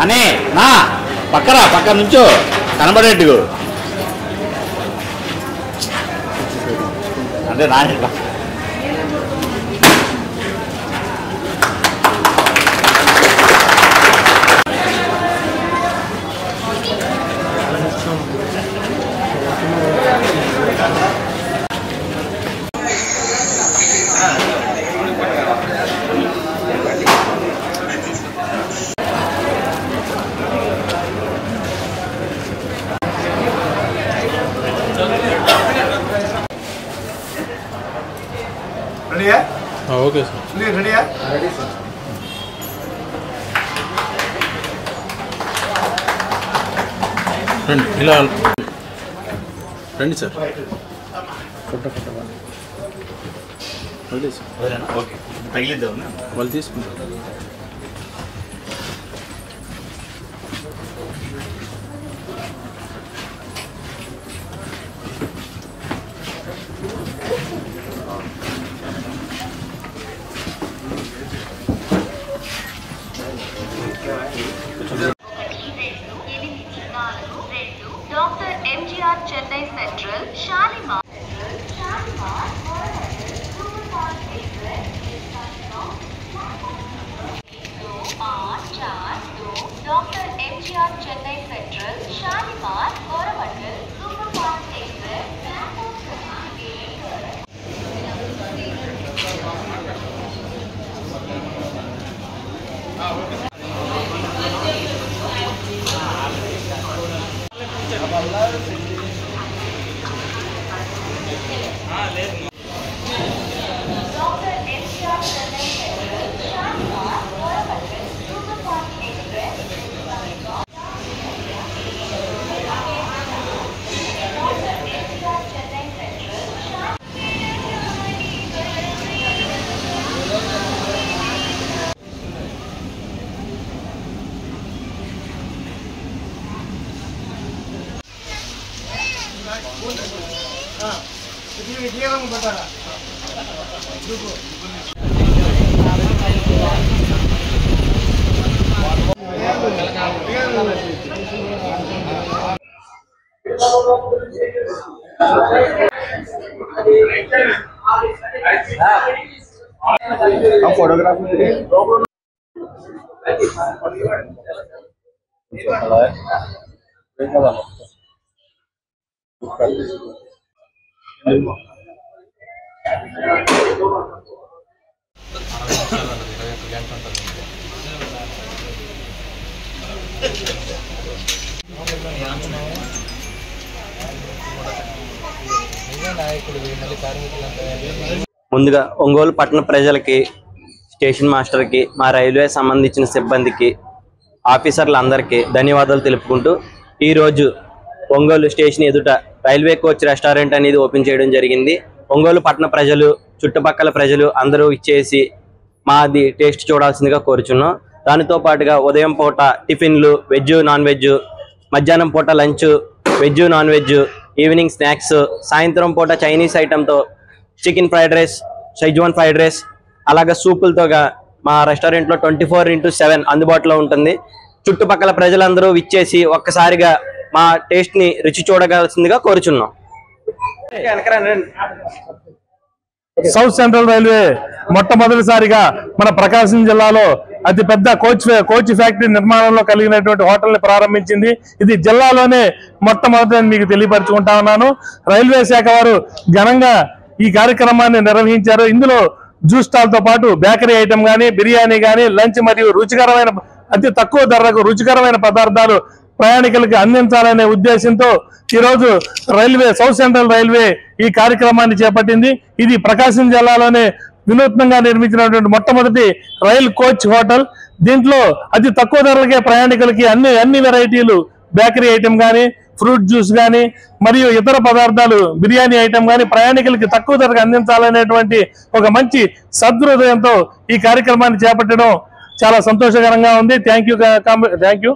అని నా పక్క నుంచో కనబడేట్టు అంటే నా రెడీయా? Okay sir. రెడీయా? Ready sir. రండి ఇలా రండి సార్. Ready sir. ఓకే తగిలిద్దాం వాళ్ళు తీసుకుంటారు. Dr. MGR Chennai Central, Shalimar. Dr. MGR Chennai Central, Shalimar, Coromandel, Superfast Express, ముందుగా ఒంగోలు పట్టణ ప్రజలకి, స్టేషన్ మాస్టర్కి, మా రైల్వే సంబంధించిన సిబ్బందికి, ఆఫీసర్లందరికీ ధన్యవాదాలు తెలుపుకుంటూ ఈరోజు ఒంగోలు స్టేషన్ ఎదుట రైల్వే కోచ్ రెస్టారెంట్ అనేది ఓపెన్ చేయడం జరిగింది. ఒంగోలు పట్టణ ప్రజలు, చుట్టుపక్కల ప్రజలు అందరూ ఇచ్చేసి మాది టేస్ట్ చూడాల్సిందిగా కోరుచున్నాం. దానితో పాటుగా ఉదయం పూట టిఫిన్లు, వెజ్ నాన్ వెజ్, మధ్యాహ్నం పూట lunch veg non veg, evening snacks, సాయంత్రం పూట చైనీస్ ఐటెంతో chicken fried rice, schezwan fried rice, అలాగే సూపులతోగా మా రెస్టారెంట్లో 24/7 అందుబాటులో ఉంటుంది. చుట్టుపక్కల ప్రజలందరూ విచ్చేసి ఒక్కసారిగా మా టేస్ట్ని రుచి చూడగలసిందిగా కోరుచున్నాం. సౌత్ సెంట్రల్ రైల్వే మొట్టమొదటిసారిగా మన ప్రకాశం జిల్లాలో అతిపెద్ద కోచ్ ఫ్యాక్టరీ నిర్మాణంలో కలిగినటువంటి హోటల్ని ప్రారంభించింది. ఇది జిల్లాలోనే మొట్టమొదటి మీకు తెలియపరచుకుంటా ఉన్నాను. రైల్వే శాఖ వారు ఘనంగా ఈ కార్యక్రమాన్ని నిర్వహించారు. ఇందులో జ్యూస్ స్టాల్ తో పాటు బేకరీ ఐటమ్ కానీ, బిర్యానీ కానీ, లంచ్ మరియు రుచికరమైన అతి తక్కువ ధరకు రుచికరమైన పదార్థాలు ప్రయాణికులకు అందించాలనే ఉద్దేశంతో ఈరోజు సౌత్ సెంట్రల్ రైల్వే ఈ కార్యక్రమాన్ని చేపట్టింది. ఇది ప్రకాశం జిల్లాలోనే వినూత్నంగా నిర్మించినటువంటి మొట్టమొదటి రైల్ కోచ్ హోటల్. దీంట్లో అతి తక్కువ ధరలకే ప్రయాణికులకి అన్ని వెరైటీలు, బేకరీ ఐటమ్ కానీ, ఫ్రూట్ జ్యూస్ కానీ, మరియు ఇతర పదార్థాలు, బిర్యానీ ఐటమ్ కానీ ప్రయాణికులకి తక్కువ ధరకు అందించాలనేటువంటి ఒక మంచి సదృదయంతో ఈ కార్యక్రమాన్ని చేపట్టడం చాలా సంతోషకరంగా ఉంది. Thank you.